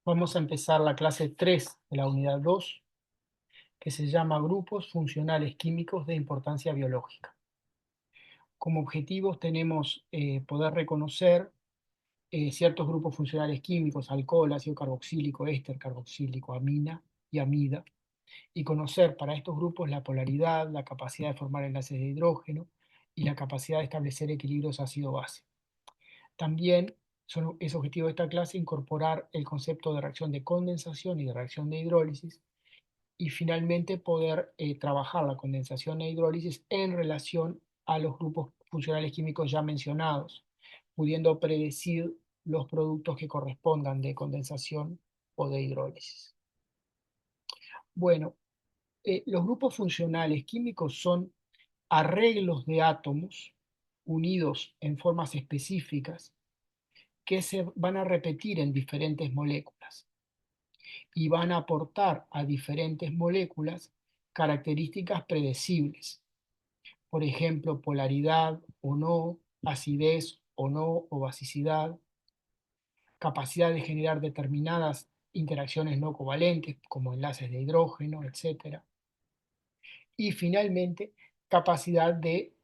Vamos a empezar la clase 3 de la unidad 2, que se llama Grupos Funcionales Químicos de Importancia Biológica. Como objetivos tenemos poder reconocer ciertos grupos funcionales químicos: alcohol, ácido carboxílico, éster carboxílico, amina y amida, y conocer para estos grupos la polaridad, la capacidad de formar enlaces de hidrógeno y la capacidad de establecer equilibrios ácido-base. También es objetivo de esta clase incorporar el concepto de reacción de condensación y de reacción de hidrólisis, y finalmente poder trabajar la condensación e hidrólisis en relación a los grupos funcionales químicos ya mencionados, pudiendo predecir los productos que correspondan de condensación o de hidrólisis. Bueno, los grupos funcionales químicos son arreglos de átomos unidos en formas específicas que se van a repetir en diferentes moléculas y van a aportar a diferentes moléculas características predecibles. Por ejemplo, polaridad o no, acidez o no, o basicidad, capacidad de generar determinadas interacciones no covalentes, como enlaces de hidrógeno, etc. Y finalmente, capacidad de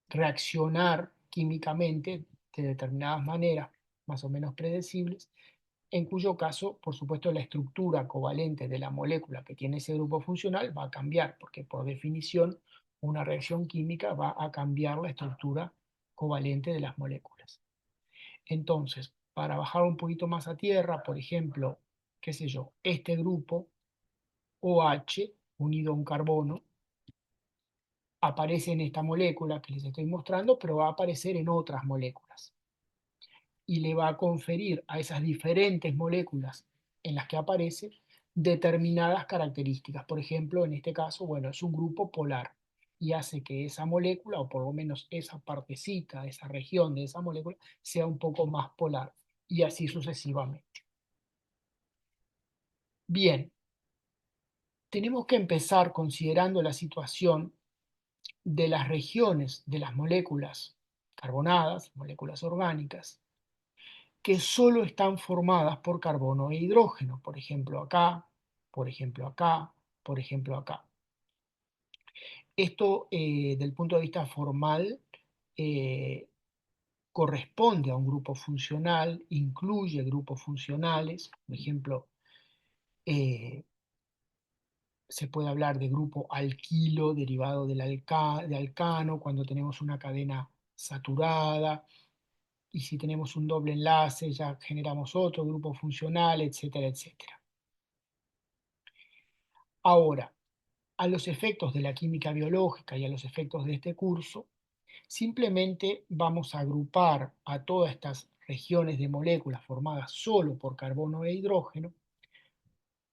reaccionar químicamente de determinadas maneras, más o menos predecibles, en cuyo caso, por supuesto, la estructura covalente de la molécula que tiene ese grupo funcional va a cambiar, porque por definición una reacción química va a cambiar la estructura covalente de las moléculas. Entonces, para bajar un poquito más a tierra, por ejemplo, qué sé yo, este grupo OH unido a un carbono aparece en esta molécula que les estoy mostrando, pero va a aparecer en otras moléculas y le va a conferir a esas diferentes moléculas en las que aparece determinadas características. Por ejemplo, en este caso, bueno, es un grupo polar y hace que esa molécula, o por lo menos esa partecita, esa región de esa molécula, sea un poco más polar, y así sucesivamente. Bien, tenemos que empezar considerando la situación de las regiones de las moléculas carbonadas, moléculas orgánicas, que solo están formadas por carbono e hidrógeno, por ejemplo acá, por ejemplo acá, por ejemplo acá. Esto, del punto de vista formal, eh, corresponde a un grupo funcional, incluye grupos funcionales, por ejemplo, eh, se puede hablar de grupo alquilo derivado de alcano cuando tenemos una cadena saturada, y si tenemos un doble enlace ya generamos otro grupo funcional, etcétera, etcétera. Ahora, a los efectos de la química biológica y a los efectos de este curso, simplemente vamos a agrupar a todas estas regiones de moléculas formadas solo por carbono e hidrógeno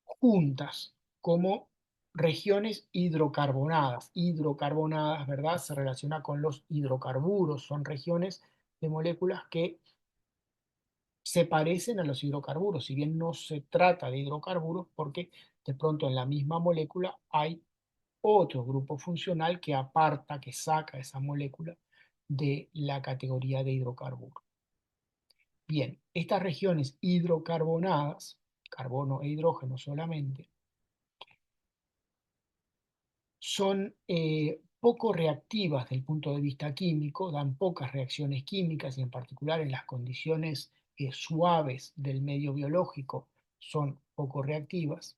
juntas como regiones hidrocarbonadas. Hidrocarbonadas, ¿verdad? Se relaciona con los hidrocarburos, son regiones de moléculas que se parecen a los hidrocarburos, si bien no se trata de hidrocarburos, porque de pronto en la misma molécula hay otro grupo funcional que aparta, que saca esa molécula de la categoría de hidrocarburo. Bien, estas regiones hidrocarbonadas, carbono e hidrógeno solamente, son poco reactivas desde el punto de vista químico, dan pocas reacciones químicas y en particular en las condiciones suaves del medio biológico son poco reactivas,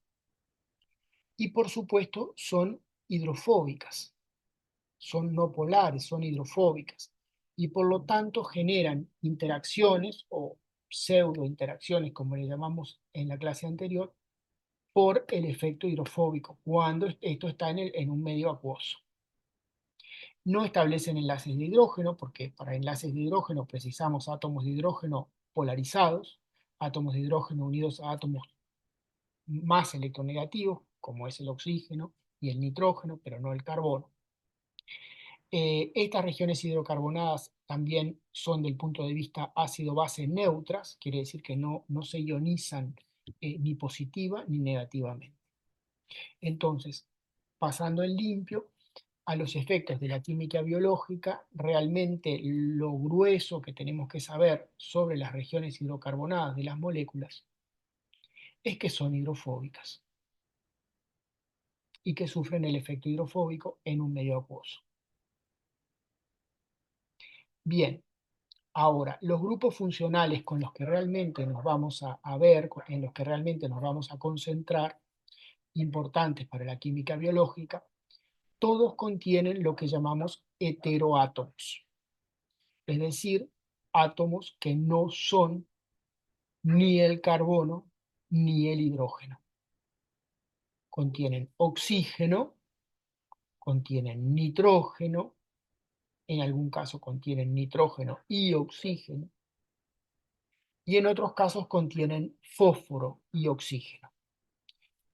y por supuesto son hidrofóbicas, son no polares, son hidrofóbicas, y por lo tanto generan interacciones o pseudointeracciones, como le llamamos en la clase anterior, por el efecto hidrofóbico, cuando esto está en un medio acuoso. No establecen enlaces de hidrógeno, porque para enlaces de hidrógeno precisamos átomos de hidrógeno polarizados, átomos de hidrógeno unidos a átomos más electronegativos, como es el oxígeno y el nitrógeno, pero no el carbono. Estas regiones hidrocarbonadas también son, del punto de vista ácido-base, neutras, quiere decir que no se ionizan ni positiva ni negativamente. Entonces, pasando en limpio a los efectos de la química biológica, realmente lo grueso que tenemos que saber sobre las regiones hidrocarbonadas de las moléculas es que son hidrofóbicas y que sufren el efecto hidrofóbico en un medio acuoso. Bien, ahora, los grupos funcionales con los que realmente nos vamos a ver, en los que realmente nos vamos a concentrar, importantes para la química biológica, todos contienen lo que llamamos heteroátomos, es decir, átomos que no son ni el carbono ni el hidrógeno. Contienen oxígeno, contienen nitrógeno, en algún caso contienen nitrógeno y oxígeno, y en otros casos contienen fósforo y oxígeno.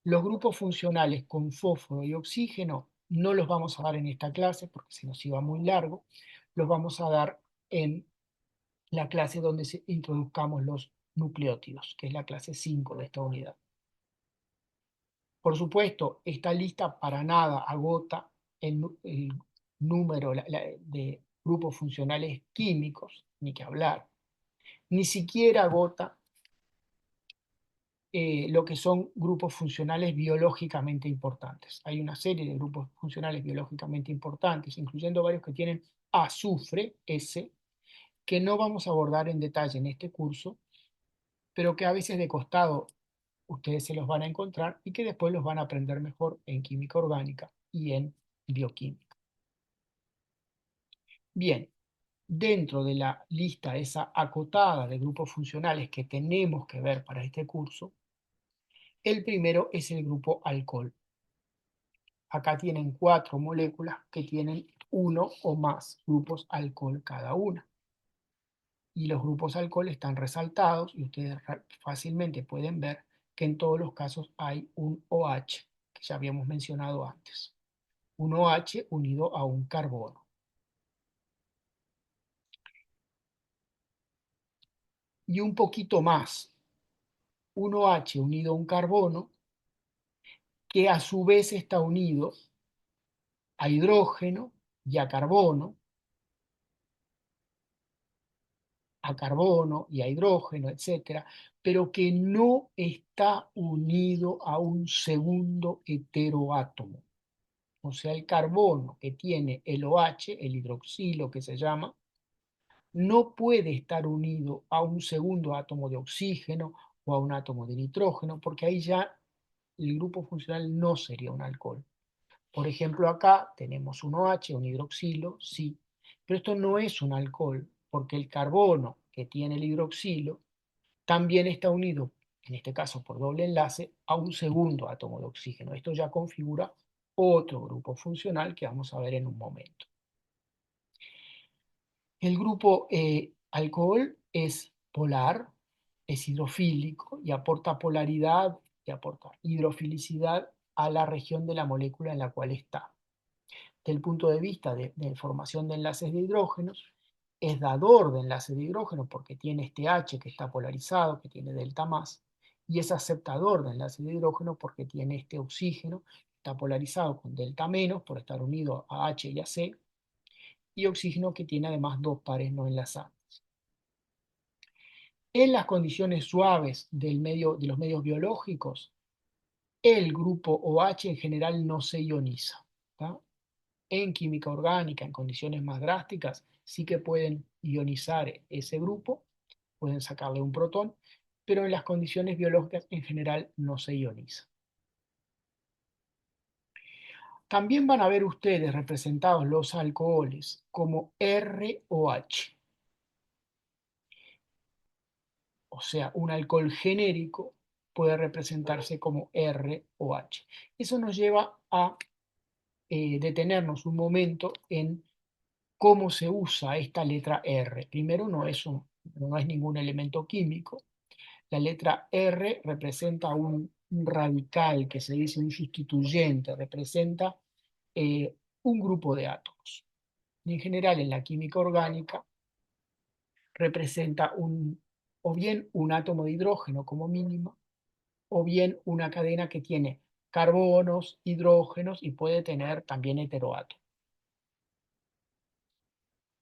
Los grupos funcionales con fósforo y oxígeno no los vamos a dar en esta clase porque se nos iba muy largo, los vamos a dar en la clase donde introduzcamos los nucleótidos, que es la clase 5 de esta unidad. Por supuesto, esta lista para nada agota el número de grupos funcionales químicos, ni que hablar, ni siquiera agota lo que son grupos funcionales biológicamente importantes. Hay una serie de grupos funcionales biológicamente importantes, incluyendo varios que tienen azufre, S, que no vamos a abordar en detalle en este curso, pero que a veces de costado ustedes se los van a encontrar y que después los van a aprender mejor en química orgánica y en bioquímica. Bien, dentro de la lista esa acotada de grupos funcionales que tenemos que ver para este curso, el primero es el grupo alcohol. Acá tienen 4 moléculas que tienen uno o más grupos alcohol cada una. Y los grupos alcohol están resaltados y ustedes fácilmente pueden ver que en todos los casos hay un OH, que ya habíamos mencionado antes. Un OH unido a un carbono. Y un poquito más, un OH unido a un carbono, que a su vez está unido a hidrógeno y a carbono y a hidrógeno, etcétera, pero que no está unido a un segundo heteroátomo. O sea, el carbono que tiene el OH, el hidroxilo que se llama, no puede estar unido a un segundo átomo de oxígeno o a un átomo de nitrógeno, porque ahí ya el grupo funcional no sería un alcohol. Por ejemplo, acá tenemos un OH, un hidroxilo, sí, pero esto no es un alcohol, porque el carbono que tiene el hidroxilo también está unido, en este caso por doble enlace, a un segundo átomo de oxígeno. Esto ya configura otro grupo funcional que vamos a ver en un momento. El grupo alcohol es polar, es hidrofílico y aporta polaridad y aporta hidrofilicidad a la región de la molécula en la cual está. Desde el punto de vista de formación de enlaces de hidrógenos, es dador de enlaces de hidrógeno porque tiene este H que está polarizado, que tiene delta más, y es aceptador de enlaces de hidrógeno porque tiene este oxígeno que está polarizado con delta menos por estar unido a H y a C, y oxígeno que tiene además dos pares no enlazados. En las condiciones suaves de los medios biológicos, el grupo OH en general no se ioniza. ¿Tá? En química orgánica, en condiciones más drásticas, sí que pueden ionizar ese grupo, pueden sacarle un protón, pero en las condiciones biológicas en general no se ioniza. También van a ver ustedes representados los alcoholes como ROH. O sea, un alcohol genérico puede representarse como ROH. Eso nos lleva a detenernos un momento en cómo se usa esta letra R. Primero, no es ningún elemento químico. La letra R representa un radical, que se dice un sustituyente, representa un grupo de átomos. Y en general, en la química orgánica, representa o bien un átomo de hidrógeno como mínimo, o bien una cadena que tiene carbonos, hidrógenos y puede tener también heteroátomos.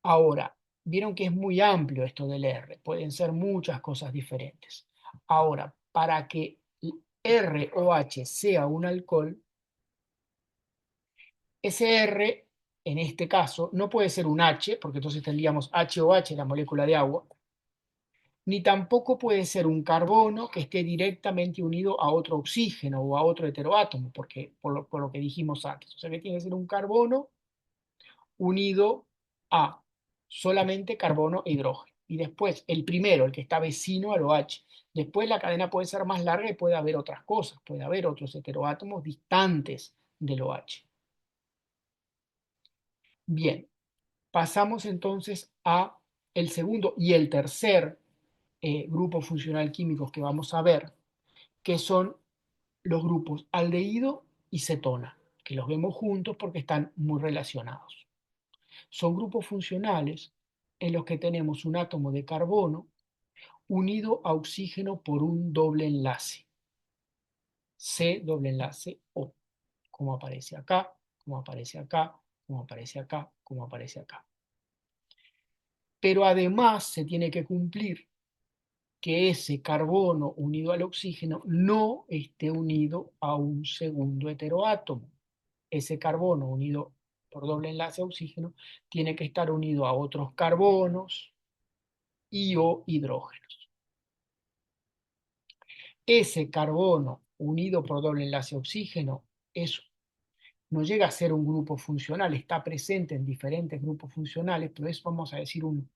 Ahora, vieron que es muy amplio esto del R, pueden ser muchas cosas diferentes. Ahora, para que ROH sea un alcohol, ese R, en este caso, no puede ser un H, porque entonces tendríamos HOH, la molécula de agua, ni tampoco puede ser un carbono que esté directamente unido a otro oxígeno o a otro heteroátomo, porque, por lo que dijimos antes. O sea que tiene que ser un carbono unido a solamente carbono e hidrógeno. Y después, el primero, el que está vecino al OH. Después la cadena puede ser más larga y puede haber otras cosas, puede haber otros heteroátomos distantes del OH. Bien, pasamos entonces a el segundo y el tercer grupo funcional químicos que vamos a ver, que son los grupos aldehído y cetona, que los vemos juntos porque están muy relacionados. Son grupos funcionales en los que tenemos un átomo de carbono unido a oxígeno por un doble enlace, C doble enlace O, como aparece acá, como aparece acá, como aparece acá, como aparece acá. Pero además se tiene que cumplir que ese carbono unido al oxígeno no esté unido a un segundo heteroátomo. Ese carbono unido por doble enlace a oxígeno tiene que estar unido a otros carbonos y o hidrógenos. Ese carbono unido por doble enlace a oxígeno no llega a ser un grupo funcional, está presente en diferentes grupos funcionales, pero es, vamos a decir, un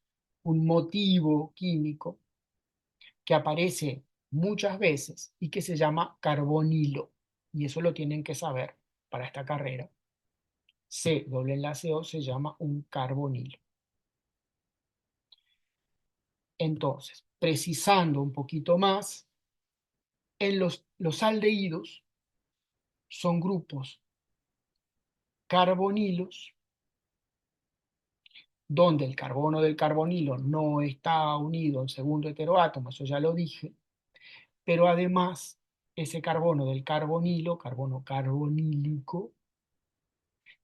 motivo químico que aparece muchas veces y que se llama carbonilo. Y eso lo tienen que saber para esta carrera. C doble enlace O se llama un carbonilo. Entonces, precisando un poquito más, en los aldehídos son grupos carbonilos, donde el carbono del carbonilo no está unido al segundo heteroátomo, eso ya lo dije, pero además ese carbono del carbonilo, carbono carbonílico,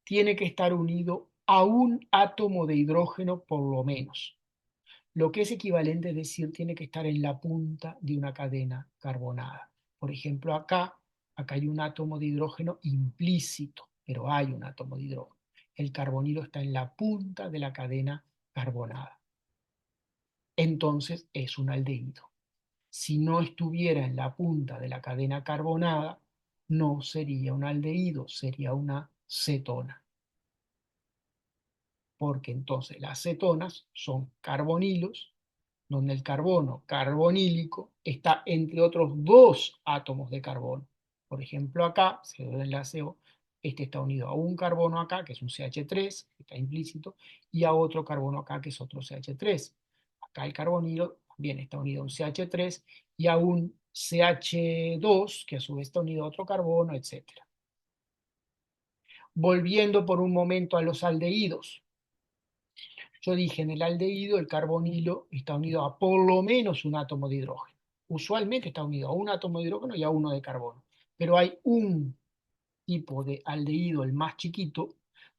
tiene que estar unido a un átomo de hidrógeno por lo menos. Lo que es equivalente es decir, tiene que estar en la punta de una cadena carbonada. Por ejemplo, acá hay un átomo de hidrógeno implícito, pero hay un átomo de hidrógeno. El carbonilo está en la punta de la cadena carbonada. Entonces es un aldehído. Si no estuviera en la punta de la cadena carbonada, no sería un aldehído, sería una cetona. Porque entonces las cetonas son carbonilos, donde el carbono carbonílico está entre otros dos átomos de carbono. Por ejemplo, acá, CO enlace O, este está unido a un carbono acá, que es un CH3, que está implícito, y a otro carbono acá, que es otro CH3. Acá el carbonilo también está unido a un CH3 y a un CH2, que a su vez está unido a otro carbono, etc. Volviendo por un momento a los aldehídos. Yo dije, en el aldehído el carbonilo está unido a por lo menos un átomo de hidrógeno. Usualmente está unido a un átomo de hidrógeno y a uno de carbono. Pero hay un tipo de aldehído, el más chiquito,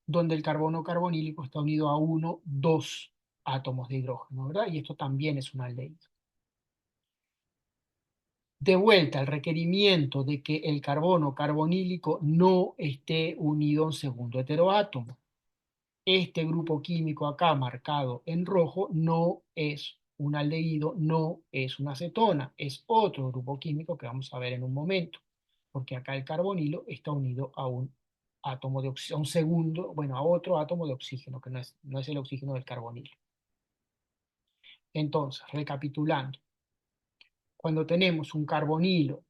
donde el carbono carbonílico está unido a uno, dos átomos de hidrógeno, ¿verdad? Y esto también es un aldehído. De vuelta, el requerimiento de que el carbono carbonílico no esté unido a un segundo heteroátomo. Este grupo químico acá marcado en rojo no es un aldehído, no es una acetona, es otro grupo químico que vamos a ver en un momento, porque acá el carbonilo está unido a un átomo de oxígeno, a un segundo, bueno, a otro átomo de oxígeno, que no es el oxígeno del carbonilo. Entonces, recapitulando, cuando tenemos un carbonilo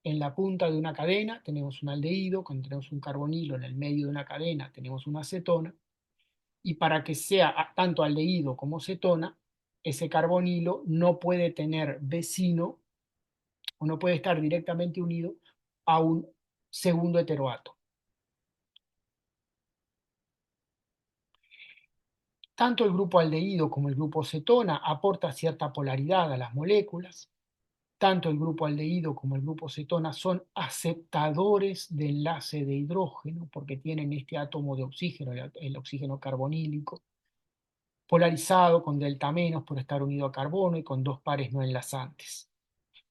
en la punta de una cadena, tenemos un aldehído; cuando tenemos un carbonilo en el medio de una cadena, tenemos una acetona; y para que sea tanto aldehído como cetona, ese carbonilo no puede tener vecino o no puede estar directamente unido a un segundo heteroátomo. Tanto el grupo aldehído como el grupo cetona aporta cierta polaridad a las moléculas. Tanto el grupo aldehído como el grupo cetona son aceptadores de enlace de hidrógeno porque tienen este átomo de oxígeno, el oxígeno carbonílico, polarizado con delta menos por estar unido a carbono y con dos pares no enlazantes.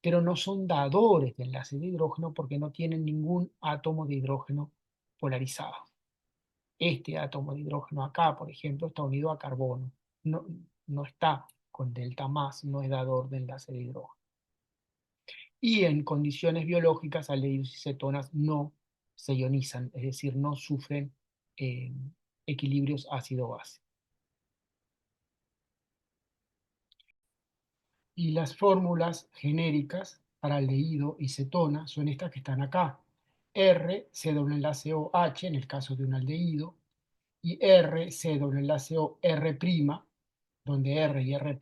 pero no son dadores de enlace de hidrógeno porque no tienen ningún átomo de hidrógeno polarizado. Este átomo de hidrógeno acá, por ejemplo, está unido a carbono, no está con delta más, no es dador de enlace de hidrógeno. Y en condiciones biológicas, aldehídos y cetonas no se ionizan, es decir, no sufren eh, equilibrios ácido-base. Y las fórmulas genéricas para aldehído y cetona son estas que están acá. R, C doble enlace O, H en el caso de un aldehído, y R, C doble enlace O, R', donde R y R'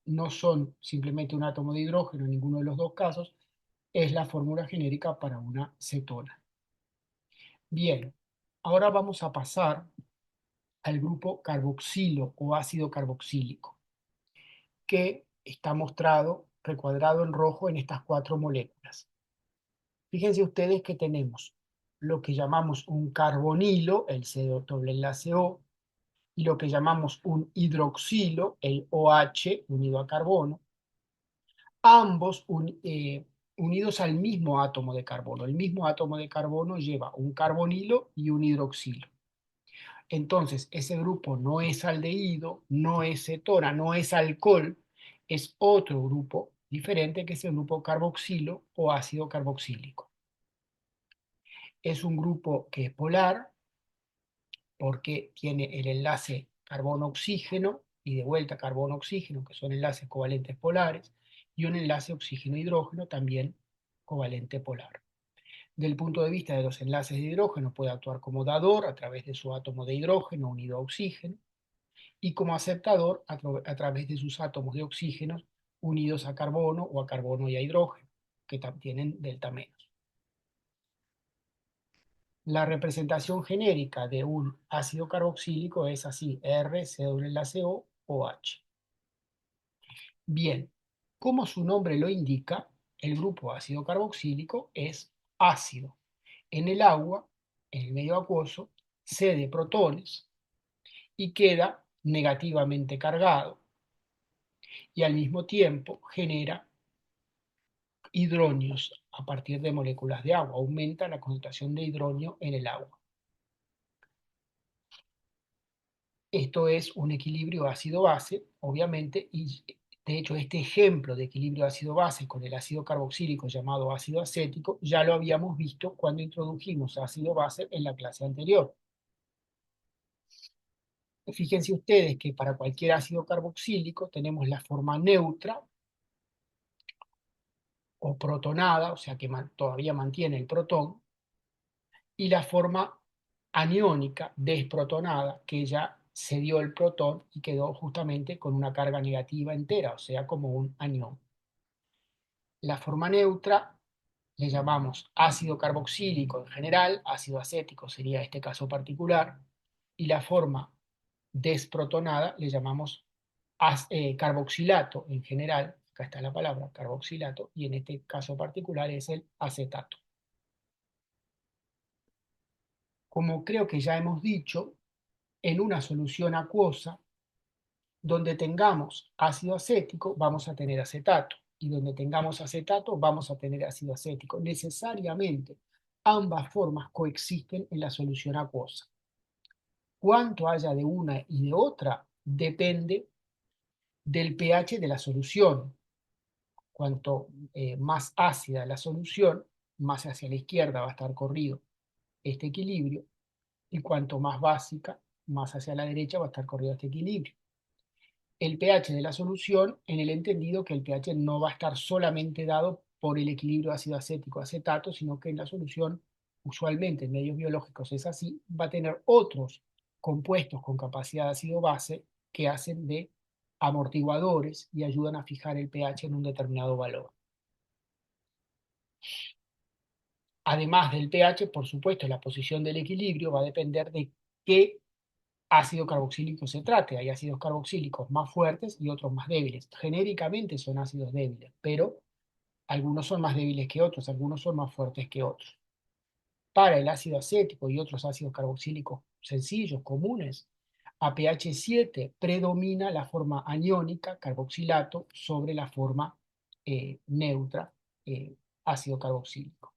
no son simplemente un átomo de hidrógeno en ninguno de los dos casos, es la fórmula genérica para una cetona. Bien, ahora vamos a pasar al grupo carboxilo o ácido carboxílico, que está mostrado, recuadrado en rojo en estas 4 moléculas. Fíjense ustedes que tenemos lo que llamamos un carbonilo, el C doble enlace O, y lo que llamamos un hidroxilo, el OH unido a carbono, ambos unidos al mismo átomo de carbono. El mismo átomo de carbono lleva un carbonilo y un hidroxilo. Entonces, ese grupo no es aldehído, no es cetona, no es alcohol, es otro grupo diferente que es el grupo carboxilo o ácido carboxílico. Es un grupo que es polar porque tiene el enlace carbono-oxígeno y de vuelta carbono-oxígeno, que son enlaces covalentes polares, y un enlace oxígeno-hidrógeno también covalente polar. Del punto de vista de los enlaces de hidrógeno, puede actuar como dador a través de su átomo de hidrógeno unido a oxígeno y como aceptador a través de sus átomos de oxígeno unidos a carbono o a carbono y a hidrógeno, que tienen delta menos. La representación genérica de un ácido carboxílico es así, R, C doble enlace O, OH. Bien, como su nombre lo indica, el grupo ácido carboxílico es ácido. En el agua, en el medio acuoso, cede protones y queda negativamente cargado y al mismo tiempo genera hidronios a partir de moléculas de agua, aumenta la concentración de hidronio en el agua. Esto es un equilibrio ácido-base, obviamente, y de hecho este ejemplo de equilibrio ácido-base con el ácido carboxílico llamado ácido acético ya lo habíamos visto cuando introdujimos ácido-base en la clase anterior. Fíjense ustedes que para cualquier ácido carboxílico tenemos la forma neutra o protonada, o sea que todavía mantiene el protón, y la forma aniónica desprotonada, que ya se dio el protón y quedó justamente con una carga negativa entera, o sea, como un anión. La forma neutra le llamamos ácido carboxílico en general, ácido acético sería este caso particular, y la forma desprotonada le llamamos carboxilato en general, acá está la palabra carboxilato, y en este caso particular es el acetato. Como creo que ya hemos dicho, en una solución acuosa, donde tengamos ácido acético, vamos a tener acetato, y donde tengamos acetato, vamos a tener ácido acético. Necesariamente, ambas formas coexisten en la solución acuosa. Cuánto haya de una y de otra depende del pH de la solución. Cuanto más ácida la solución, más hacia la izquierda va a estar corrido este equilibrio, y cuanto más básica, más hacia la derecha va a estar corrido este equilibrio. El pH de la solución, en el entendido que el pH no va a estar solamente dado por el equilibrio ácido acético-acetato, sino que en la solución, usualmente en medios biológicos es así, va a tener otros compuestos con capacidad de ácido-base que hacen de amortiguadores y ayudan a fijar el pH en un determinado valor. Además del pH, por supuesto, la posición del equilibrio va a depender de qué ácido carboxílico se trate. Hay ácidos carboxílicos más fuertes y otros más débiles. Genéricamente son ácidos débiles, pero algunos son más débiles que otros, algunos son más fuertes que otros. Para el ácido acético y otros ácidos carboxílicos sencillos, comunes, a pH 7 predomina la forma aniónica, carboxilato, sobre la forma neutra, ácido carboxílico.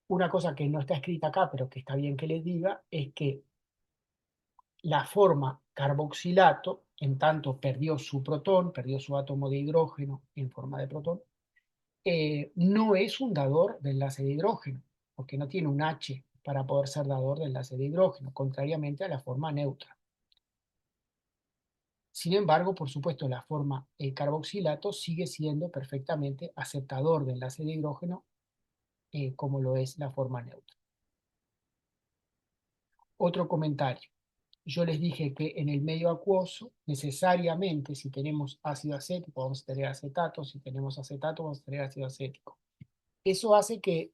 Una cosa que no está escrita acá, pero que está bien que les diga, es que la forma carboxilato, en tanto perdió su protón, perdió su átomo de hidrógeno en forma de protón, no es un dador de enlace de hidrógeno, porque no tiene un H para poder ser dador de enlace de hidrógeno, contrariamente a la forma neutra. Sin embargo, por supuesto, la forma carboxilato sigue siendo perfectamente aceptador de enlace de hidrógeno, como lo es la forma neutra. Otro comentario. Yo les dije que en el medio acuoso, necesariamente, si tenemos ácido acético, vamos a tener acetato, si tenemos acetato, vamos a tener ácido acético. Eso hace que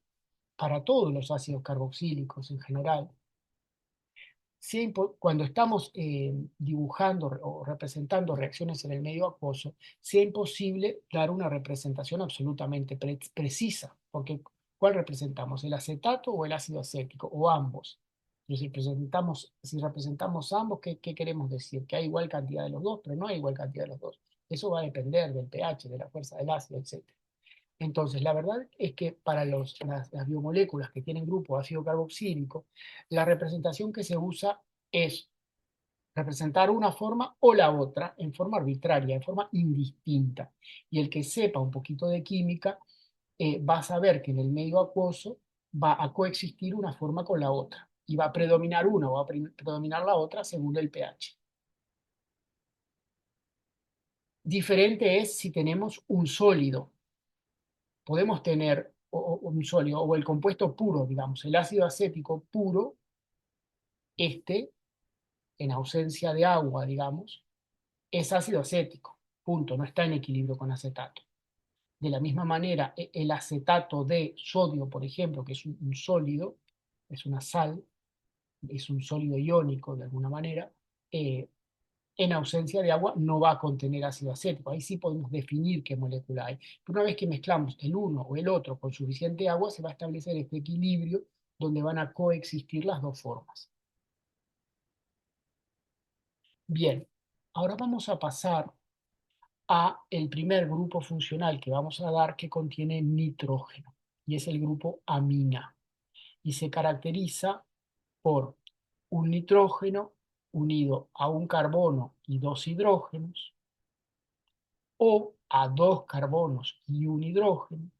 para todos los ácidos carboxílicos en general, cuando estamos dibujando o representando reacciones en el medio acuoso, sea imposible dar una representación absolutamente precisa, porque ¿cuál representamos? ¿El acetato o el ácido acético? O ambos. Y si representamos ambos, ¿qué queremos decir? Que hay igual cantidad de los dos, pero no hay igual cantidad de los dos. Eso va a depender del pH, de la fuerza del ácido, etc. Entonces, la verdad es que para las biomoléculas que tienen grupo ácido carboxílico, la representación que se usa es representar una forma o la otra en forma arbitraria, en forma indistinta. Y el que sepa un poquito de química va a saber que en el medio acuoso va a coexistir una forma con la otra y va a predominar una o va a predominar la otra según el pH. Diferente es si tenemos un sólido. Podemos tener un sólido o el compuesto puro, digamos, el ácido acético puro, este, en ausencia de agua, digamos, es ácido acético, punto, no está en equilibrio con acetato. De la misma manera, el acetato de sodio, por ejemplo, que es un sólido, es una sal, es un sólido iónico de alguna manera, en ausencia de agua no va a contener ácido acético. Ahí sí podemos definir qué molécula hay. Pero una vez que mezclamos el uno o el otro con suficiente agua, se va a establecer este equilibrio donde van a coexistir las dos formas. Bien, ahora vamos a pasar a el primer grupo funcional que vamos a dar, que contiene nitrógeno, y es el grupo amina, y se caracteriza por un nitrógeno unido a un carbono y dos hidrógenos, o a dos carbonos y un hidrógeno,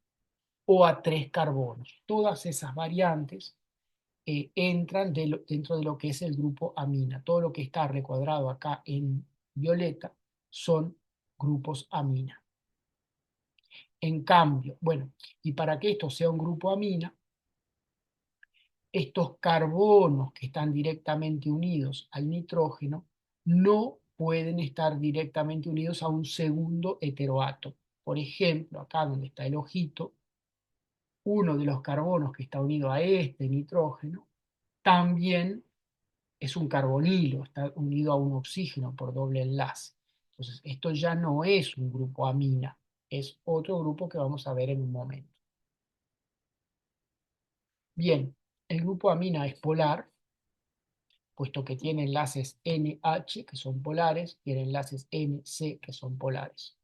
o a tres carbonos. Todas esas variantes entran dentro de lo que es el grupo amina. Todo lo que está recuadrado acá en violeta son grupos amina. En cambio, bueno, y para que esto sea un grupo amina, estos carbonos que están directamente unidos al nitrógeno no pueden estar directamente unidos a un segundo heteroátomo. Por ejemplo, acá donde está el ojito, uno de los carbonos que está unido a este nitrógeno también es un carbonilo, está unido a un oxígeno por doble enlace. Entonces, esto ya no es un grupo amina, es otro grupo que vamos a ver en un momento. Bien, el grupo amina es polar, puesto que tiene enlaces NH, que son polares, tiene enlaces NC, que son polares.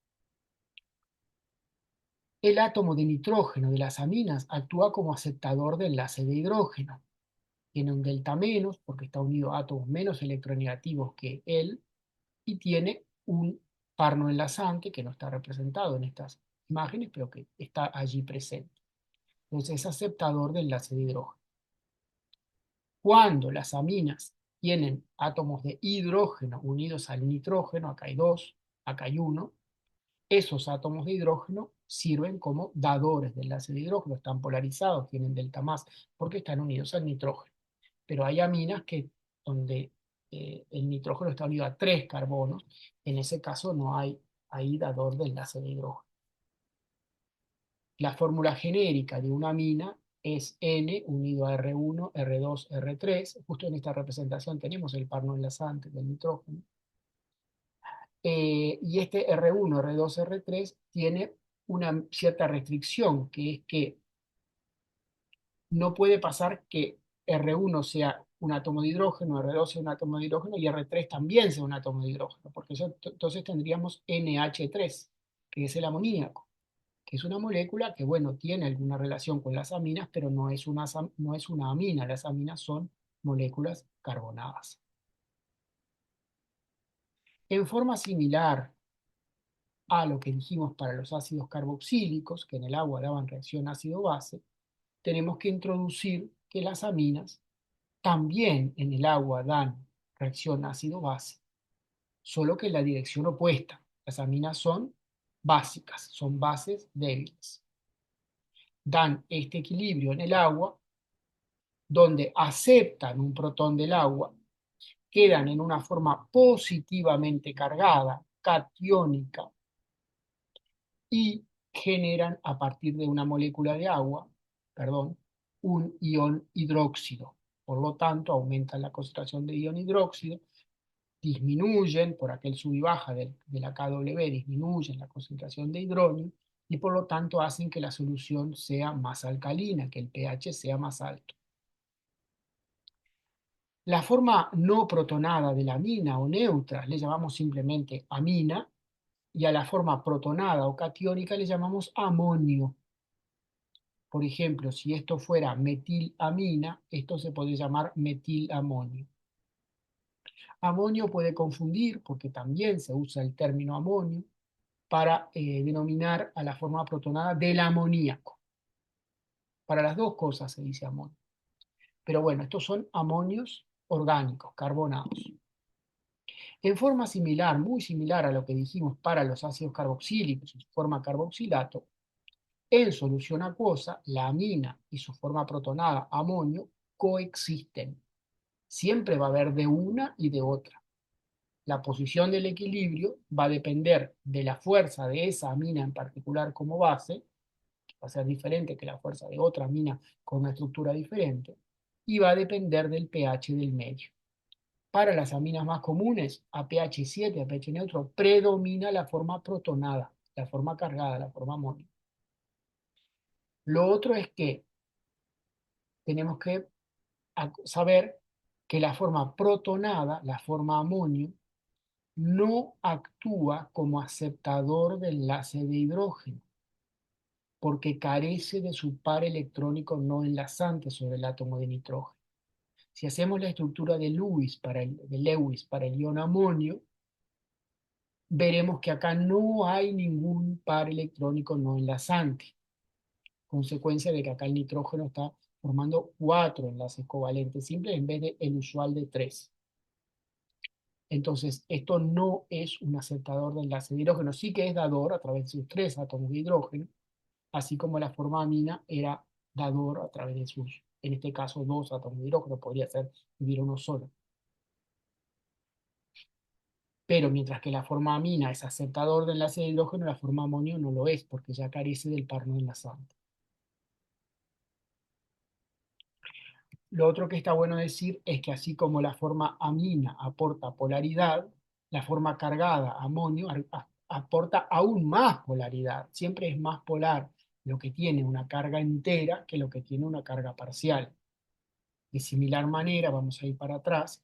El átomo de nitrógeno de las aminas actúa como aceptador de enlace de hidrógeno. Tiene un delta menos, porque está unido a átomos menos electronegativos que él, y tiene un par no enlazante, que no está representado en estas imágenes, pero que está allí presente. Entonces es aceptador de enlace de hidrógeno. Cuando las aminas tienen átomos de hidrógeno unidos al nitrógeno, acá hay dos, acá hay uno, esos átomos de hidrógeno sirven como dadores de enlace de hidrógeno, están polarizados, tienen delta más, porque están unidos al nitrógeno. Pero hay aminas donde el nitrógeno está unido a tres carbonos, en ese caso no hay ahí dador de enlace de hidrógeno. La fórmula genérica de una amina es N unido a R1, R2, R3. Justo en esta representación tenemos el par no enlazante del nitrógeno. Y este R1, R2, R3 tiene una cierta restricción, que es que no puede pasar que R1 sea un átomo de hidrógeno, R2 sea un átomo de hidrógeno y R3 también sea un átomo de hidrógeno, porque entonces tendríamos NH3. que es el amoníaco, que es una molécula que, bueno, tiene alguna relación con las aminas, pero no es una amina. Las aminas son moléculas carbonadas. En forma similar a lo que dijimos para los ácidos carboxílicos, que en el agua daban reacción ácido-base, tenemos que introducir que las aminas también en el agua dan reacción ácido-base, solo que en la dirección opuesta. Las aminas son básicas, son bases débiles. Dan este equilibrio en el agua, donde aceptan un protón del agua, quedan en una forma positivamente cargada, catiónica, y generan a partir de una molécula de agua, perdón, un ion hidróxido. Por lo tanto, aumentan la concentración de ion hidróxido, disminuyen por aquel sub y baja de la KW, disminuyen la concentración de hidrógeno y por lo tanto hacen que la solución sea más alcalina, que el pH sea más alto. La forma no protonada de la amina o neutra le llamamos simplemente amina, y a la forma protonada o catiónica le llamamos amonio. Por ejemplo, si esto fuera metilamina, esto se puede llamar metilamonio. Amonio puede confundir, porque también se usa el término amonio, para denominar a la forma protonada del amoníaco. Para las dos cosas se dice amonio. Pero bueno, estos son amonios orgánicos, carbonados. En forma similar, muy similar a lo que dijimos para los ácidos carboxílicos, en su forma carboxilato, en solución acuosa, la amina y su forma protonada, amonio, coexisten. Siempre va a haber de una y de otra. La posición del equilibrio va a depender de la fuerza de esa amina en particular como base, que va a ser diferente que la fuerza de otra amina con una estructura diferente, y va a depender del pH del medio. Para las aminas más comunes, a pH 7, a pH neutro, predomina la forma protonada, la forma cargada, la forma amonio. Lo otro es que tenemos que saber que la forma protonada, la forma amonio, no actúa como aceptador de enlace de hidrógeno, porque carece de su par electrónico no enlazante sobre el átomo de nitrógeno. Si hacemos la estructura de Lewis para el ion amonio, veremos que acá no hay ningún par electrónico no enlazante, consecuencia de que acá el nitrógeno está formando 4 enlaces covalentes simples en vez de el usual de 3. Entonces, esto no es un aceptador de enlace de hidrógeno, sí que es dador a través de sus 3 átomos de hidrógeno, así como la forma amina era dador a través de sus, en este caso, 2 átomos de hidrógeno, podría ser si hubiera uno solo. Pero mientras que la forma amina es aceptador de enlace de hidrógeno, la forma amonio no lo es, porque ya carece del par no enlazante. Lo otro que está bueno decir es que así como la forma amina aporta polaridad, la forma cargada, amonio, aporta aún más polaridad. Siempre es más polar lo que tiene una carga entera que lo que tiene una carga parcial. De similar manera, vamos a ir para atrás,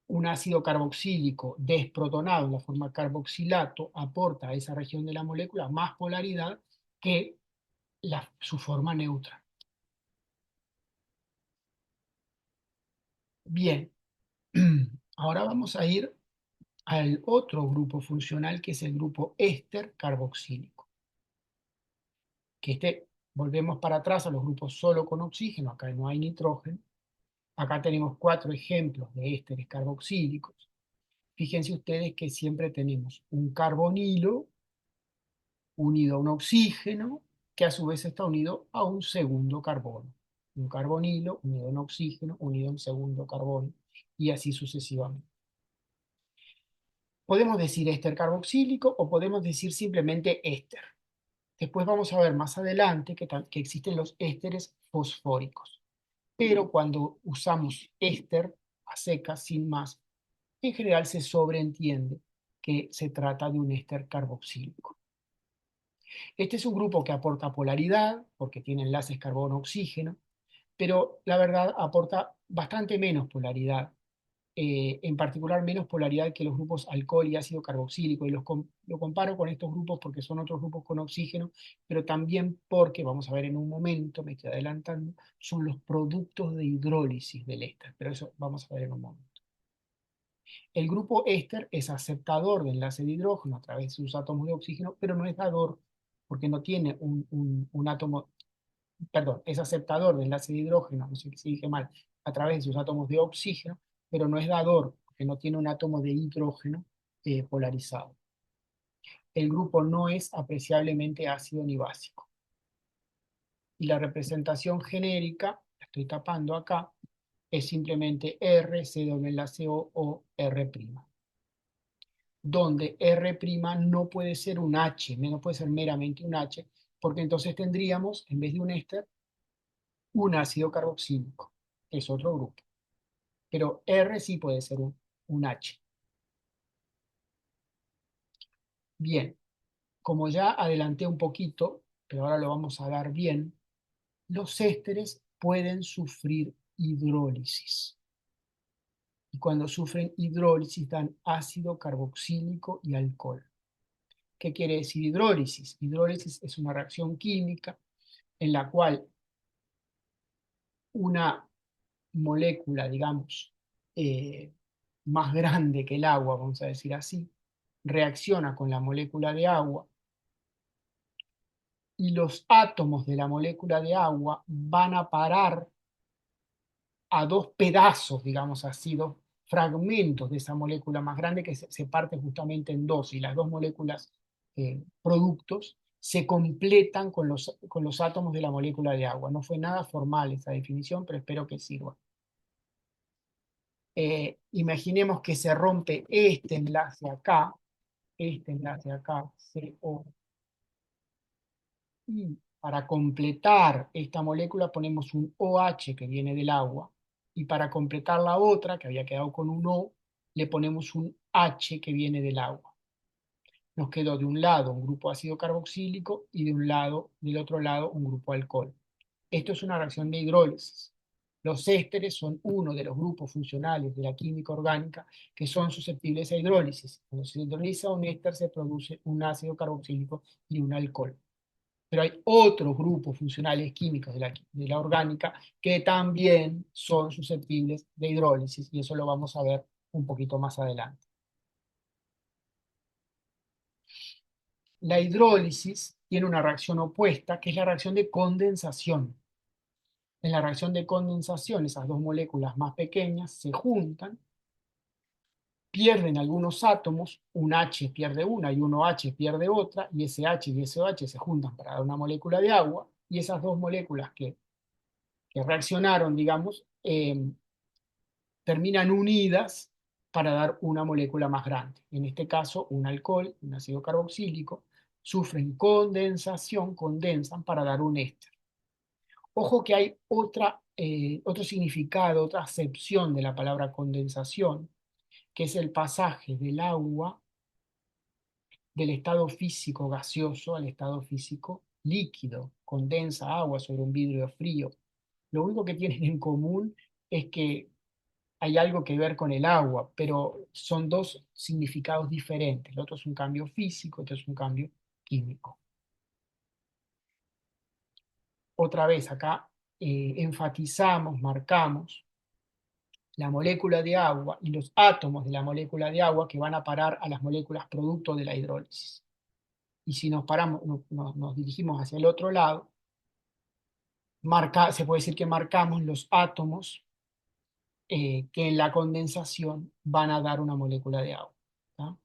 un ácido carboxílico desprotonado en la forma carboxilato aporta a esa región de la molécula más polaridad que su forma neutra. Bien, ahora vamos a ir al otro grupo funcional, que es el grupo éster carboxílico. Que volvemos para atrás a los grupos solo con oxígeno, acá no hay nitrógeno. Acá tenemos 4 ejemplos de ésteres carboxílicos. Fíjense ustedes que siempre tenemos un carbonilo unido a un oxígeno, que a su vez está unido a un segundo carbono. Un carbonilo unido a un oxígeno, unido a un segundo carbono, y así sucesivamente. Podemos decir éster carboxílico o podemos decir simplemente éster. Después vamos a ver más adelante que existen los ésteres fosfóricos. Pero cuando usamos éster a secas, sin más, en general se sobreentiende que se trata de un éster carboxílico. Este es un grupo que aporta polaridad, porque tiene enlaces carbono-oxígeno, pero la verdad aporta bastante menos polaridad. en particular menos polaridad que los grupos alcohol y ácido carboxílico, y lo comparo con estos grupos porque son otros grupos con oxígeno, pero también porque, vamos a ver en un momento, me estoy adelantando, son los productos de hidrólisis del éster, pero eso vamos a ver en un momento. El grupo éster es aceptador de enlace de hidrógeno a través de sus átomos de oxígeno, pero no es dador porque no tiene un átomo, perdón, es aceptador de enlace de hidrógeno, no sé si dije mal, a través de sus átomos de oxígeno, pero no es dador porque no tiene un átomo de hidrógeno polarizado. El grupo no es apreciablemente ácido ni básico. Y la representación genérica, la estoy tapando acá, es simplemente R, C doble enlace O R', donde R' no puede ser un H, no puede ser meramente un H, porque entonces tendríamos, en vez de un éster, un ácido carboxílico, que es otro grupo. Pero R sí puede ser un H. Bien, como ya adelanté un poquito, pero ahora lo vamos a dar bien, los ésteres pueden sufrir hidrólisis. Y cuando sufren hidrólisis dan ácido carboxílico y alcohol. ¿Qué quiere decir hidrólisis? Hidrólisis es una reacción química en la cual una molécula, digamos, más grande que el agua, vamos a decir así, reacciona con la molécula de agua y los átomos de la molécula de agua van a parar a dos pedazos, digamos así, dos fragmentos de esa molécula más grande que se parte justamente en dos, y las dos moléculas productos se completan con los átomos de la molécula de agua. No fue nada formal esa definición, pero espero que sirva. Imaginemos que se rompe este enlace acá, CO, y para completar esta molécula ponemos un OH que viene del agua, y para completar la otra, que había quedado con un O, le ponemos un H que viene del agua. Nos quedó de un lado un grupo ácido carboxílico y del otro lado un grupo alcohol. Esto es una reacción de hidrólisis. Los ésteres son uno de los grupos funcionales de la química orgánica que son susceptibles a hidrólisis. Cuando se hidroliza un éster se produce un ácido carboxílico y un alcohol. Pero hay otros grupos funcionales químicos de la orgánica que también son susceptibles de hidrólisis, y eso lo vamos a ver un poquito más adelante. La hidrólisis tiene una reacción opuesta, que es la reacción de condensación. En la reacción de condensación, esas dos moléculas más pequeñas se juntan, pierden algunos átomos, un H pierde una y un OH pierde otra, y ese H y ese OH se juntan para dar una molécula de agua, y esas dos moléculas que reaccionaron, digamos, terminan unidas para dar una molécula más grande. En este caso, un alcohol, un ácido carboxílico, sufren condensación, condensan para dar un éster. Ojo que hay otro significado, otra acepción de la palabra condensación, que es el pasaje del agua del estado físico gaseoso al estado físico líquido. Condensa agua sobre un vidrio frío. Lo único que tienen en común es que hay algo que ver con el agua, pero son dos significados diferentes. El otro es un cambio físico, otro es un cambio químico. Otra vez acá enfatizamos, marcamos la molécula de agua y los átomos de la molécula de agua que van a parar a las moléculas producto de la hidrólisis. Y si nos dirigimos hacia el otro lado, se puede decir que marcamos los átomos que en la condensación van a dar una molécula de agua. ¿Tá?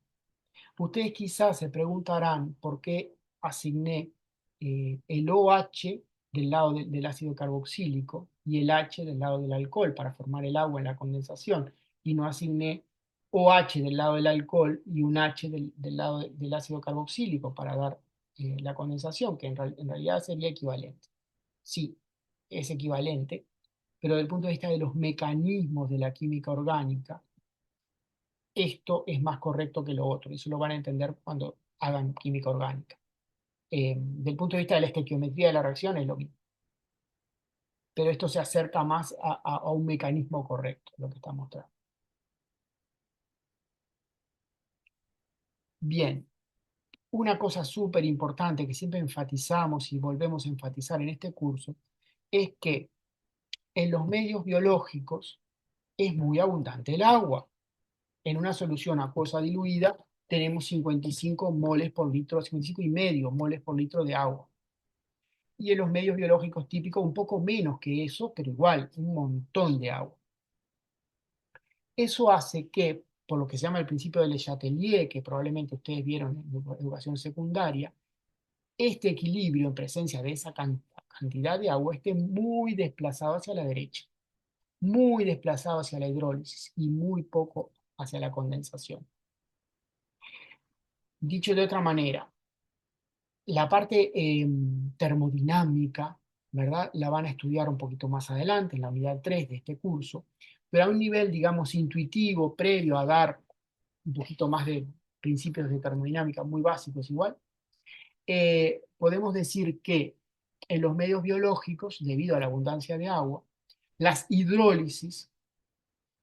Ustedes quizás se preguntarán por qué asigné el OH del lado del ácido carboxílico y el H del lado del alcohol para formar el agua en la condensación, y no asigné OH del lado del alcohol y un H del lado del ácido carboxílico para dar la condensación, que en realidad sería equivalente. Sí, es equivalente, pero desde el punto de vista de los mecanismos de la química orgánica, esto es más correcto que lo otro. Eso lo van a entender cuando hagan química orgánica. Del punto de vista de la estequiometría de la reacción es lo mismo. Pero esto se acerca más a un mecanismo correcto, lo que está mostrando. Bien, una cosa súper importante que siempre enfatizamos y volvemos a enfatizar en este curso es que en los medios biológicos es muy abundante el agua. En una solución acuosa diluida tenemos 55 moles por litro, 55 y medio moles por litro de agua. Y en los medios biológicos típicos un poco menos que eso, pero igual, un montón de agua. Eso hace que, por lo que se llama el principio de Le Chatelier, que probablemente ustedes vieron en educación secundaria, este equilibrio en presencia de esa cantidad de agua esté muy desplazado hacia la derecha, muy desplazado hacia la hidrólisis y muy poco hacia la condensación. Dicho de otra manera, la parte termodinámica, ¿verdad? La van a estudiar un poquito más adelante, en la unidad 3 de este curso, pero a un nivel, digamos, intuitivo, previo a dar un poquito más de principios de termodinámica muy básicos igual, podemos decir que en los medios biológicos, debido a la abundancia de agua, las hidrólisis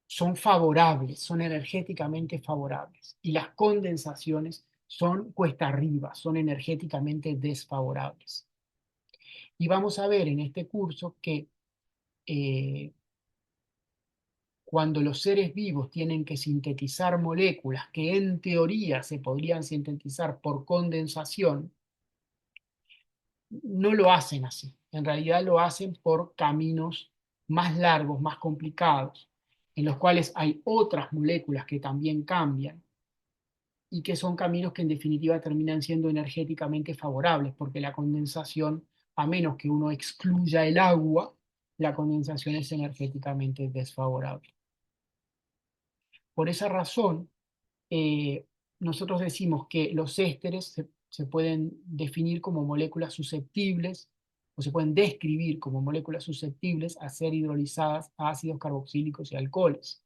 son favorables, son energéticamente favorables, y las condensaciones son cuesta arriba, son energéticamente desfavorables. Y vamos a ver en este curso que eh, cuando los seres vivos tienen que sintetizar moléculas que en teoría se podrían sintetizar por condensación, no lo hacen así. En realidad lo hacen por caminos más largos, más complicados, en los cuales hay otras moléculas que también cambian y que son caminos que en definitiva terminan siendo energéticamente favorables, porque la condensación, a menos que uno excluya el agua, la condensación es energéticamente desfavorable. Por esa razón, eh, nosotros decimos que los ésteres se pueden definir como moléculas susceptibles o se pueden describir como moléculas susceptibles a ser hidrolizadas a ácidos carboxílicos y alcoholes.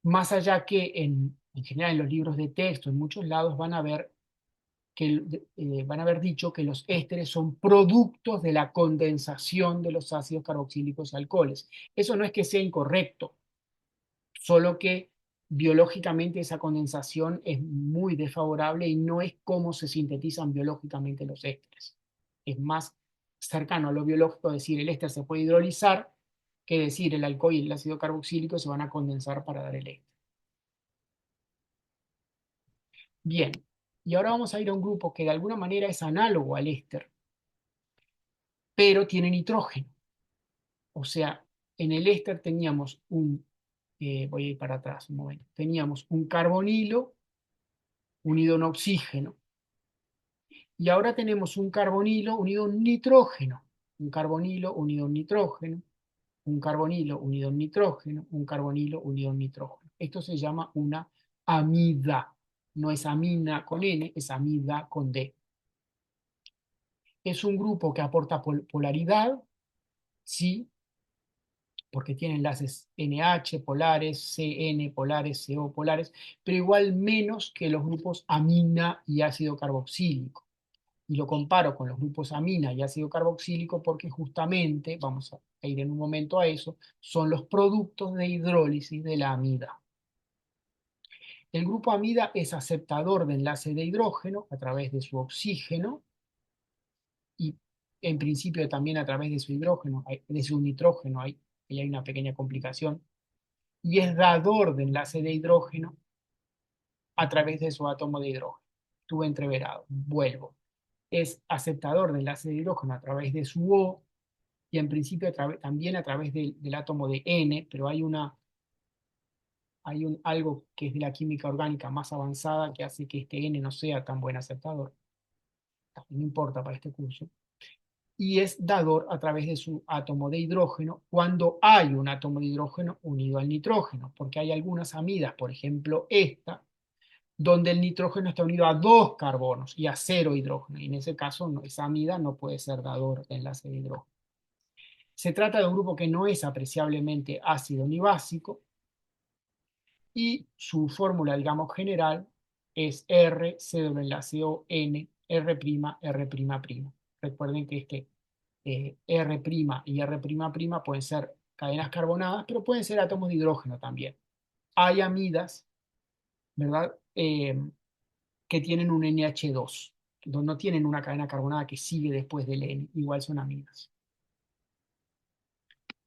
Más allá que en general en los libros de texto, en muchos lados van a ver que van a haber dicho que los ésteres son productos de la condensación de los ácidos carboxílicos y alcoholes. Eso no es que sea incorrecto, solo que biológicamente esa condensación es muy desfavorable y no es cómo se sintetizan biológicamente los ésteres. Es más cercano a lo biológico decir el éster se puede hidrolizar que decir el alcohol y el ácido carboxílico se van a condensar para dar el éster. Bien, y ahora vamos a ir a un grupo que de alguna manera es análogo al éster, pero tiene nitrógeno. O sea, en el éster teníamos voy a ir para atrás un momento, teníamos un carbonilo unido a un oxígeno. Y ahora tenemos un carbonilo unido a un nitrógeno, un carbonilo unido a un nitrógeno, un carbonilo unido a un nitrógeno, un carbonilo unido a un nitrógeno. Esto se llama una amida. No es amina con N, es amida con D. Es un grupo que aporta polaridad, sí, porque tiene enlaces NH polares, CN polares, CO polares, pero igual menos que los grupos amina y ácido carboxílico. Y lo comparo con los grupos amina y ácido carboxílico porque justamente, vamos a ir en un momento a eso, son los productos de hidrólisis de la amida. El grupo amida es aceptador de enlace de hidrógeno a través de su oxígeno y en principio también a través de su hidrógeno, de su nitrógeno, ahí hay una pequeña complicación, y es dador de enlace de hidrógeno a través de su átomo de hidrógeno. Estuve entreverado, vuelvo. Es aceptador de enlace de hidrógeno a través de su O y en principio también a través del átomo de N, pero hay algo que es de la química orgánica más avanzada que hace que este N no sea tan buen aceptador. No importa para este curso. Y es dador a través de su átomo de hidrógeno cuando hay un átomo de hidrógeno unido al nitrógeno, porque hay algunas amidas, por ejemplo esta, donde el nitrógeno está unido a dos carbonos y a cero hidrógeno, y en ese caso esa amida no puede ser dador de enlace de hidrógeno. Se trata de un grupo que no es apreciablemente ácido ni básico, y su fórmula, digamos, general es R, C doble enlace O, N, R', R''. Recuerden que R' y R'' pueden ser cadenas carbonadas, pero pueden ser átomos de hidrógeno también. Hay amidas, ¿verdad? eh, que tienen un NH2, no tienen una cadena carbonada que sigue después del N, igual son amigas.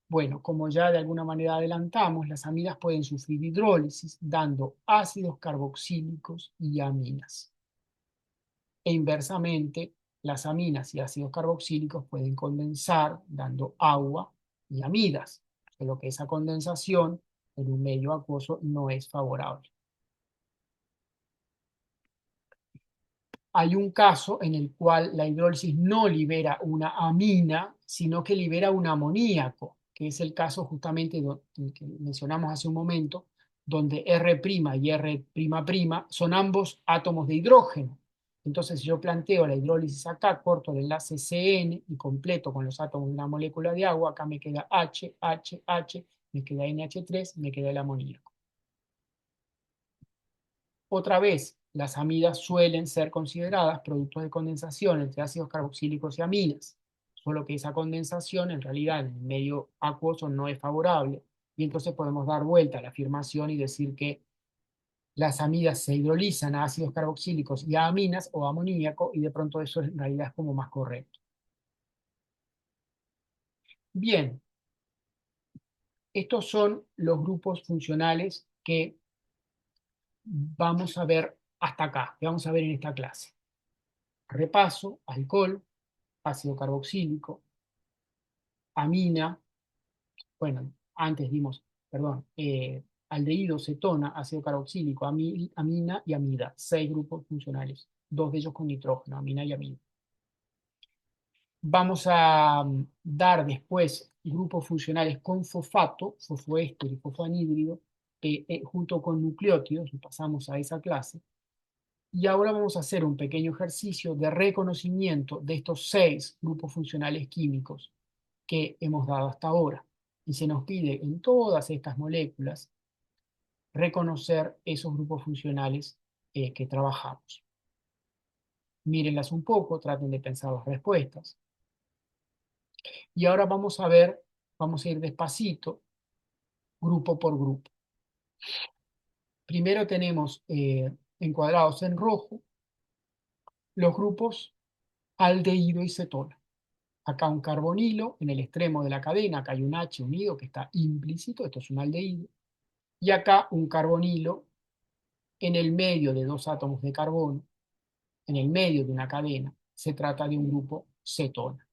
Bueno, como ya de alguna manera adelantamos, las amidas pueden sufrir hidrólisis dando ácidos carboxílicos y aminas. E inversamente, las aminas y ácidos carboxílicos pueden condensar dando agua y amidas, solo que esa condensación en un medio acuoso no es favorable. Hay un caso en el cual la hidrólisis no libera una amina, sino que libera un amoníaco, que es el caso justamente que mencionamos hace un momento, donde R' y R' son ambos átomos de hidrógeno. Entonces, si yo planteo la hidrólisis acá, corto el enlace CN y completo con los átomos de una molécula de agua, acá me queda H, H, H, me queda NH3, me queda el amoníaco. Otra vez, las amidas suelen ser consideradas productos de condensación entre ácidos carboxílicos y aminas, solo que esa condensación en realidad en el medio acuoso no es favorable, y entonces podemos dar vuelta a la afirmación y decir que las amidas se hidrolizan a ácidos carboxílicos y a aminas o amoníaco, y de pronto eso en realidad es como más correcto. Bien, estos son los grupos funcionales que vamos a ver hasta acá, que vamos a ver en esta clase. Repaso: alcohol, ácido carboxílico, amina, bueno, antes dimos, perdón, aldehído, cetona, ácido carboxílico, amina y amida, 6 grupos funcionales, 2 de ellos con nitrógeno, amina y amida. Vamos a dar después grupos funcionales con fosfato, fosfoéster y fosfoanhídrido, junto con nucleótidos, y pasamos a esa clase. Y ahora vamos a hacer un pequeño ejercicio de reconocimiento de estos 6 grupos funcionales químicos que hemos dado hasta ahora. Y se nos pide en todas estas moléculas reconocer esos grupos funcionales que trabajamos. Mírenlas un poco, traten de pensar las respuestas. Y ahora vamos a ver, vamos a ir despacito, grupo por grupo. Primero tenemos encuadrados en rojo los grupos aldehído y cetona. Acá un carbonilo en el extremo de la cadena, acá hay un H unido que está implícito, esto es un aldehído, y acá un carbonilo en el medio de 2 átomos de carbono, en el medio de una cadena, se trata de un grupo cetona.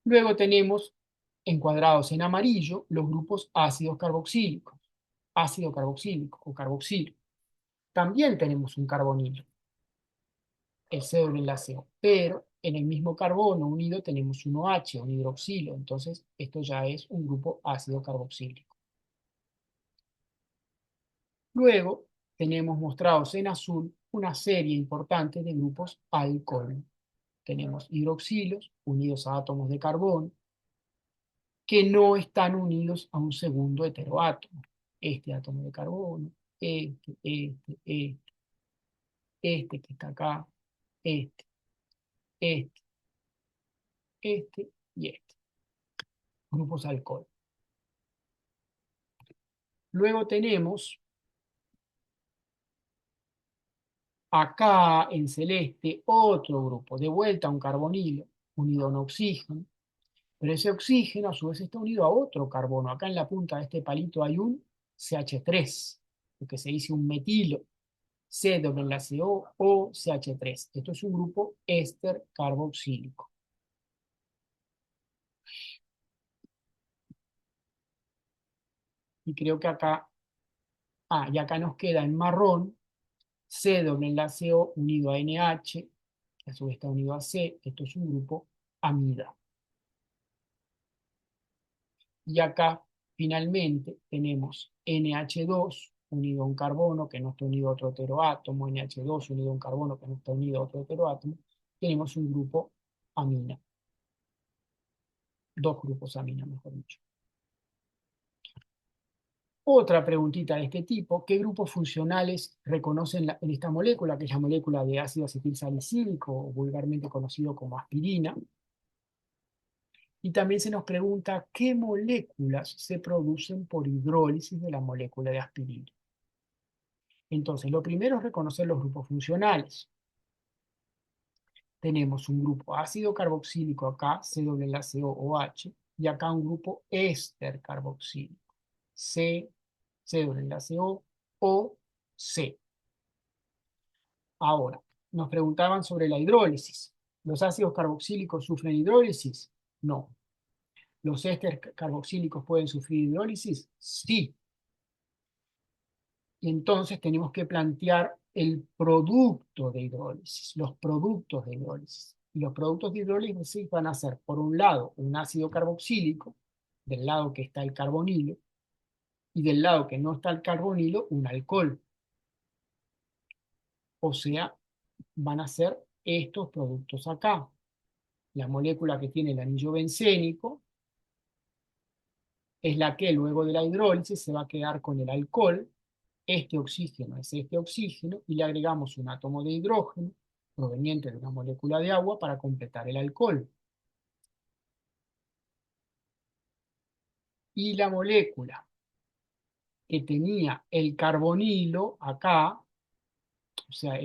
Luego tenemos encuadrados en amarillo los grupos ácidos carboxílicos, ácido carboxílico o carboxilo. También tenemos un carbonilo, el C doble enlace O, pero en el mismo carbono unido tenemos un OH, un hidroxilo, entonces esto ya es un grupo ácido carboxílico. Luego tenemos mostrados en azul una serie importante de grupos alcohol. Tenemos hidroxilos unidos a átomos de carbono que no están unidos a un segundo heteroátomo. Este átomo de carbono, este que está acá, este, este, este y este. Grupos alcohol. Luego tenemos acá en celeste otro grupo, de vuelta un carbonilo unido a un oxígeno, pero ese oxígeno a su vez está unido a otro carbono. Acá en la punta de este palito hay un CH3, lo que se dice un metilo, C doble enlace O, CH3. Esto es un grupo éster carboxílico. Y creo que acá, y acá nos queda en marrón C doble enlace O unido a NH, que a su vez está unido a C. Esto es un grupo amida. Y acá, finalmente, tenemos NH2 unido a un carbono que no está unido a otro heteroátomo, NH2 unido a un carbono que no está unido a otro heteroátomo. Tenemos un grupo amina. 2 grupos amina, mejor dicho. Otra preguntita de este tipo: ¿qué grupos funcionales reconocen en esta molécula, que es la molécula de ácido acetilsalicílico, vulgarmente conocido como aspirina? Y también se nos pregunta qué moléculas se producen por hidrólisis de la molécula de aspirina. Entonces, lo primero es reconocer los grupos funcionales. Tenemos un grupo ácido carboxílico acá, COOH, y acá un grupo éster carboxílico, COO, o C. Ahora, nos preguntaban sobre la hidrólisis. ¿Los ácidos carboxílicos sufren hidrólisis? No. ¿Los éster carboxílicos pueden sufrir hidrólisis? Sí. Y entonces tenemos que plantear el producto de hidrólisis, los productos de hidrólisis. Y los productos de hidrólisis van a ser, por un lado, un ácido carboxílico, del lado que está el carbonilo, y del lado que no está el carbonilo, un alcohol. O sea, van a ser estos productos acá. La molécula que tiene el anillo bencénico es la que luego de la hidrólisis se va a quedar con el alcohol. Este oxígeno es este oxígeno y le agregamos un átomo de hidrógeno proveniente de una molécula de agua para completar el alcohol. Y la molécula que tenía el carbonilo acá, o sea,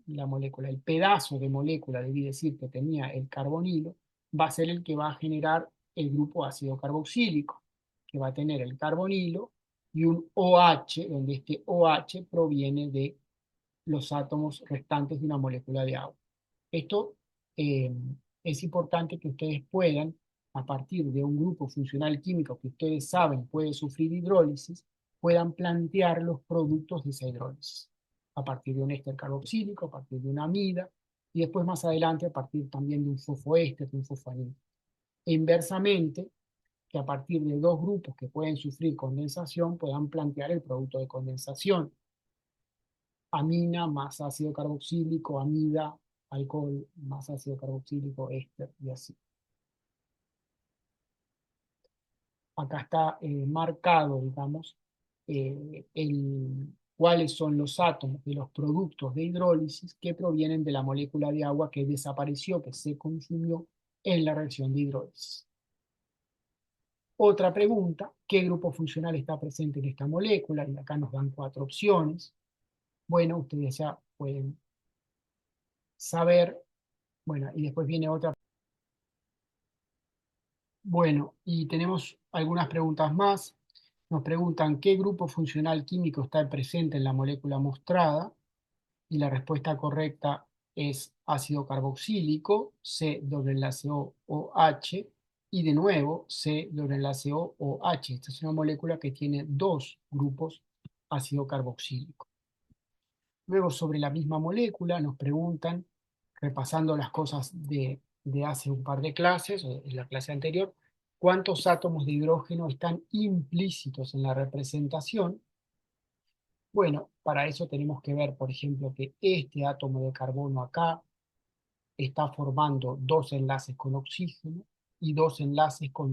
la molécula, el pedazo de molécula, debí decir, que tenía el carbonilo, va a ser el que va a generar el grupo ácido carboxílico, que va a tener el carbonilo y un OH, donde este OH proviene de los átomos restantes de una molécula de agua. Esto es importante que ustedes puedan, a partir de un grupo funcional químico que ustedes saben puede sufrir hidrólisis, puedan plantear los productos de esa hidrólisis, a partir de un éster carboxílico, a partir de una amida, y después más adelante a partir también de un fosfoéster, de un fosfanil. E inversamente, que a partir de dos grupos que pueden sufrir condensación puedan plantear el producto de condensación. Amina más ácido carboxílico, amida, alcohol más ácido carboxílico, éster y así. Acá está marcado, digamos, cuáles son los átomos de los productos de hidrólisis que provienen de la molécula de agua que desapareció, que se consumió en la reacción de hidrólisis. Otra pregunta, ¿qué grupo funcional está presente en esta molécula? Y acá nos dan 4 opciones. Bueno, ustedes ya pueden saber. Bueno, y después viene otra. Bueno, y tenemos algunas preguntas más. Nos preguntan qué grupo funcional químico está presente en la molécula mostrada, y la respuesta correcta es ácido carboxílico, C doble enlace OH, y de nuevo C doble enlace OH. Esta es una molécula que tiene dos grupos ácido carboxílico. Luego, sobre la misma molécula, nos preguntan, repasando las cosas de hace un par de clases, o en la clase anterior, cuántos átomos de hidrógeno están implícitos en la representación. Bueno, para eso tenemos que ver, por ejemplo, que este átomo de carbono acá está formando dos enlaces con oxígeno y dos enlaces con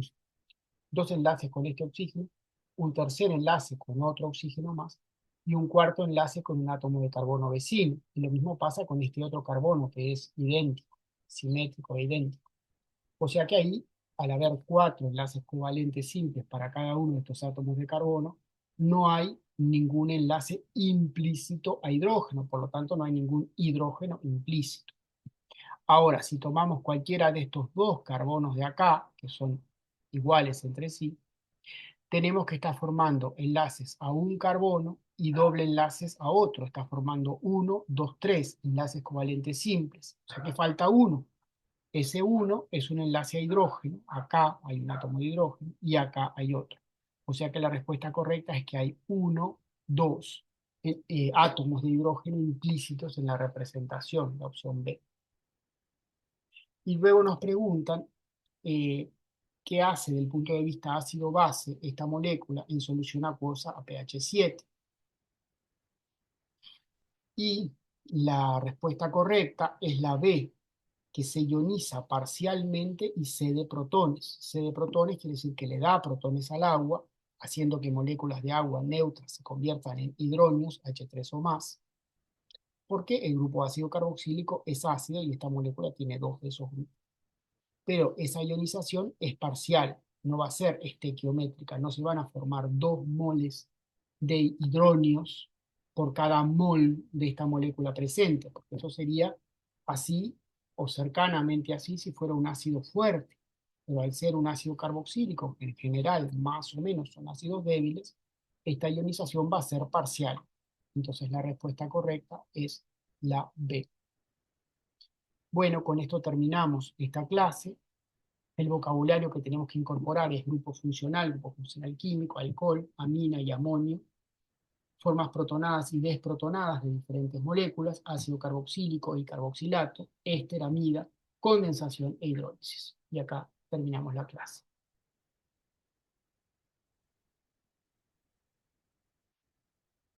este oxígeno, un tercer enlace con otro oxígeno más y un cuarto enlace con un átomo de carbono vecino. Y lo mismo pasa con este otro carbono que es idéntico, simétrico e idéntico. O sea que ahí, al haber 4 enlaces covalentes simples para cada uno de estos átomos de carbono, no hay ningún enlace implícito a hidrógeno, por lo tanto no hay ningún hidrógeno implícito. Ahora, si tomamos cualquiera de estos dos carbonos de acá, que son iguales entre sí, tenemos que estar formando enlaces a un carbono y doble enlaces a otro. Está formando 1, 2, 3 enlaces covalentes simples. O sea que falta uno. Ese uno es un enlace a hidrógeno. Acá hay un átomo de hidrógeno y acá hay otro. O sea que la respuesta correcta es que hay 1, 2 átomos de hidrógeno implícitos en la representación, la opción B. Y luego nos preguntan eh, qué hace desde el punto de vista ácido-base esta molécula en solución acuosa a pH 7. Y la respuesta correcta es la B, que se ioniza parcialmente y cede protones. Cede protones quiere decir que le da protones al agua, haciendo que moléculas de agua neutras se conviertan en hidronios, H3 o más, porque el grupo ácido carboxílico es ácido y esta molécula tiene dos de esos grupos. pero esa ionización es parcial, no va a ser estequiométrica, no se van a formar 2 moles de hidronios por cada mol de esta molécula presente, porque eso sería así o cercanamente así si fuera un ácido fuerte, pero al ser un ácido carboxílico, que en general más o menos son ácidos débiles, esta ionización va a ser parcial. Entonces la respuesta correcta es la B. Bueno, con esto terminamos esta clase. El vocabulario que tenemos que incorporar es grupo funcional químico, alcohol, amina y amonio, formas protonadas y desprotonadas de diferentes moléculas, ácido carboxílico y carboxilato, éster, amida, condensación e hidrólisis. Y acá terminamos la clase.